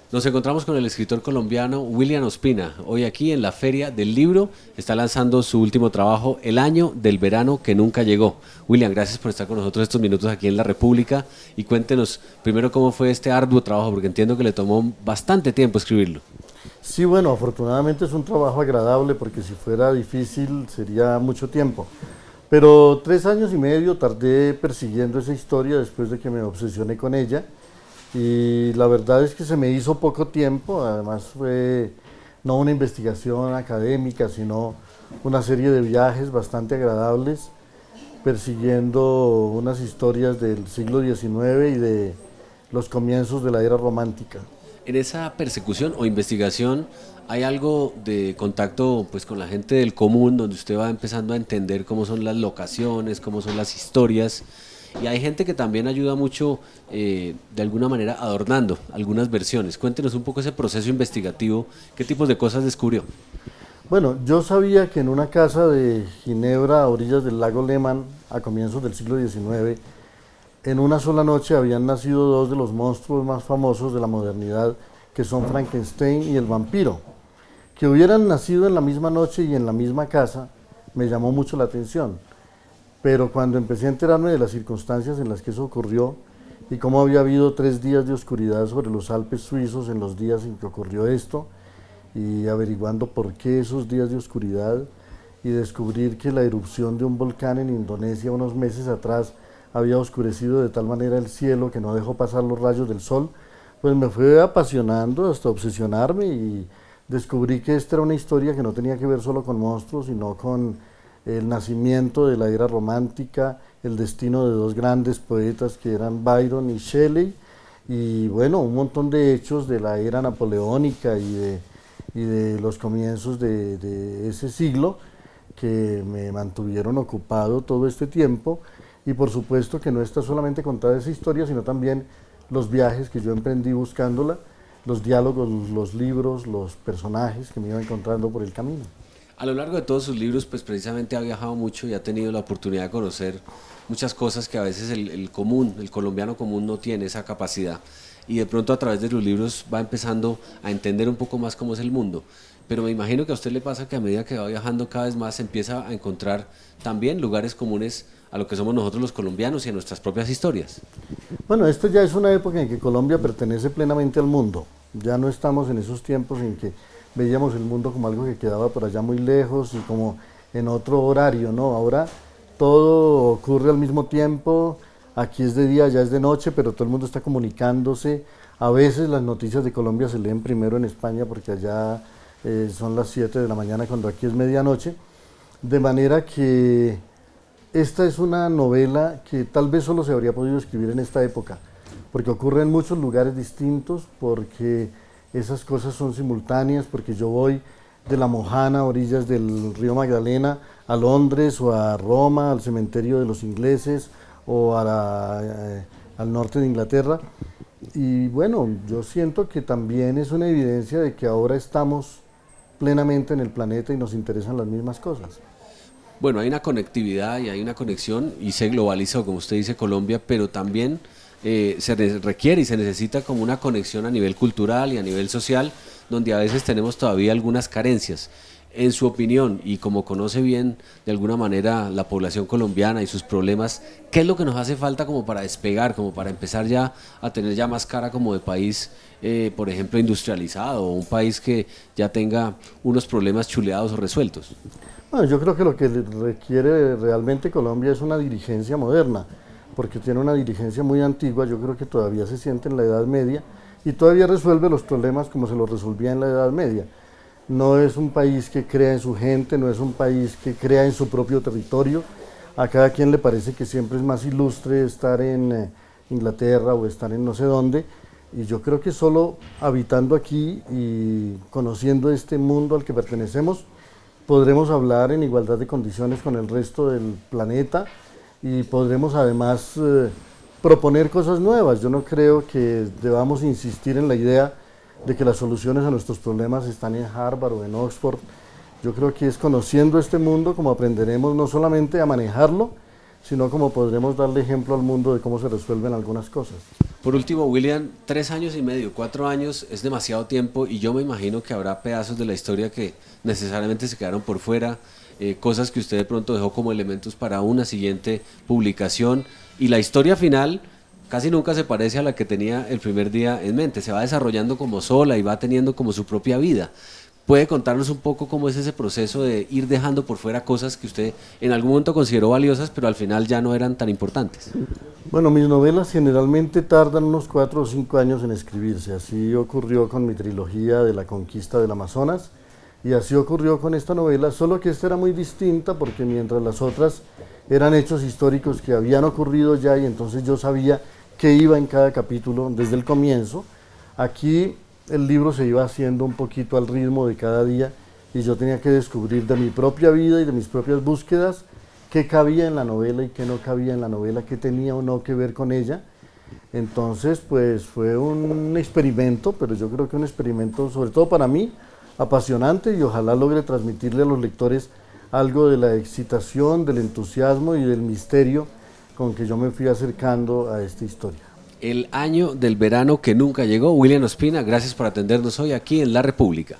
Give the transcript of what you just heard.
Nos encontramos con el escritor colombiano William Ospina. Hoy aquí en la Feria del Libro está lanzando su último trabajo, El año del verano que nunca llegó. William, gracias por estar con nosotros estos minutos aquí en La República y cuéntenos primero cómo fue este arduo trabajo, porque entiendo que le tomó bastante tiempo escribirlo. Sí, bueno, afortunadamente es un trabajo agradable porque si fuera difícil sería mucho tiempo. Pero 3 años y medio tardé persiguiendo esa historia después de que me obsesioné con ella. Y la verdad es que se me hizo poco tiempo, además fue no una investigación académica, sino una serie de viajes bastante agradables, persiguiendo unas historias del siglo XIX y de los comienzos de la era romántica. En esa persecución o investigación hay algo de contacto pues con la gente del común, donde usted va empezando a entender cómo son las locaciones, cómo son las historias, y hay gente que también ayuda mucho de alguna manera adornando algunas versiones. Cuéntenos un poco ese proceso investigativo, qué tipos de cosas descubrió. Bueno, yo sabía que en una casa de Ginebra, a orillas del lago Lehmann, a comienzos del siglo XIX, en una sola noche habían nacido dos de los monstruos más famosos de la modernidad, que son Frankenstein y el vampiro. Que hubieran nacido en la misma noche y en la misma casa me llamó mucho la atención, pero cuando empecé a enterarme de las circunstancias en las que eso ocurrió y cómo había habido 3 días de oscuridad sobre los Alpes suizos en los días en que ocurrió esto, y averiguando por qué esos días de oscuridad, y descubrir que la erupción de un volcán en Indonesia unos meses atrás había oscurecido de tal manera el cielo que no dejó pasar los rayos del sol, pues me fue apasionando hasta obsesionarme y descubrí que esta era una historia que no tenía que ver solo con monstruos, sino con el nacimiento de la era romántica, el destino de dos grandes poetas que eran Byron y Shelley, y bueno, un montón de hechos de la era napoleónica y de los comienzos de ese siglo que me mantuvieron ocupado todo este tiempo. Y por supuesto que no está solamente contada esa historia, sino también los viajes que yo emprendí buscándola, los diálogos, los libros, los personajes que me iba encontrando por el camino. A lo largo de todos sus libros, pues precisamente ha viajado mucho y ha tenido la oportunidad de conocer muchas cosas que a veces el común, el colombiano común no tiene esa capacidad. Y de pronto a través de los libros va empezando a entender un poco más cómo es el mundo. Pero me imagino que a usted le pasa que a medida que va viajando cada vez más se empieza a encontrar también lugares comunes a lo que somos nosotros los colombianos y a nuestras propias historias. Bueno, esta ya es una época en que Colombia pertenece plenamente al mundo. Ya no estamos en esos tiempos en que veíamos el mundo como algo que quedaba por allá muy lejos y como en otro horario, ¿no? Ahora todo ocurre al mismo tiempo, aquí es de día, allá es de noche, pero todo el mundo está comunicándose. A veces las noticias de Colombia se leen primero en España porque allá son las 7 de la mañana cuando aquí es medianoche, de manera que esta es una novela que tal vez solo se habría podido escribir en esta época, porque ocurre en muchos lugares distintos, porque esas cosas son simultáneas, porque yo voy de La Mojana, a orillas del río Magdalena, a Londres o a Roma, al cementerio de los ingleses o al norte de Inglaterra. Y bueno, yo siento que también es una evidencia de que ahora estamos plenamente en el planeta y nos interesan las mismas cosas. Bueno, hay una conectividad y hay una conexión y se globaliza, como usted dice, Colombia, pero también requiere y se necesita como una conexión a nivel cultural y a nivel social, donde a veces tenemos todavía algunas carencias. En su opinión, y como conoce bien de alguna manera la población colombiana y sus problemas, ¿qué es lo que nos hace falta como para despegar, como para empezar ya a tener ya más cara como de país, por ejemplo, industrializado, o un país que ya tenga unos problemas chuleados o resueltos? Bueno, yo creo que lo que requiere realmente Colombia es una dirigencia moderna, porque tiene una dirigencia muy antigua, yo creo que todavía se siente en la Edad Media y todavía resuelve los problemas como se los resolvía en la Edad Media. No es un país que crea en su gente, no es un país que crea en su propio territorio. A cada quien le parece que siempre es más ilustre estar en Inglaterra o estar en no sé dónde, y yo creo que solo habitando aquí y conociendo este mundo al que pertenecemos, podremos hablar en igualdad de condiciones con el resto del planeta y podremos además proponer cosas nuevas. Yo no creo que debamos insistir en la idea de que las soluciones a nuestros problemas están en Harvard o en Oxford. Yo creo que es conociendo este mundo como aprenderemos no solamente a manejarlo, sino como podremos darle ejemplo al mundo de cómo se resuelven algunas cosas. Por último, William, 3 años y medio, 4 años es demasiado tiempo y yo me imagino que habrá pedazos de la historia que necesariamente se quedaron por fuera, cosas que usted de pronto dejó como elementos para una siguiente publicación y la historia final casi nunca se parece a la que tenía el primer día en mente, se va desarrollando como sola y va teniendo como su propia vida. ¿Puede contarnos un poco cómo es ese proceso de ir dejando por fuera cosas que usted en algún momento consideró valiosas, pero al final ya no eran tan importantes? Bueno, mis novelas generalmente tardan unos 4 o 5 años en escribirse. Así ocurrió con mi trilogía de la conquista del Amazonas y así ocurrió con esta novela, solo que esta era muy distinta porque mientras las otras eran hechos históricos que habían ocurrido ya y entonces yo sabía qué iba en cada capítulo desde el comienzo, aquí el libro se iba haciendo un poquito al ritmo de cada día y yo tenía que descubrir de mi propia vida y de mis propias búsquedas qué cabía en la novela y qué no cabía en la novela, qué tenía o no que ver con ella. Entonces, pues fue un experimento, pero yo creo que un experimento, sobre todo para mí, apasionante y ojalá logre transmitirle a los lectores algo de la excitación, del entusiasmo y del misterio con que yo me fui acercando a esta historia. El año del verano que nunca llegó. William Ospina, gracias por atendernos hoy aquí en La República.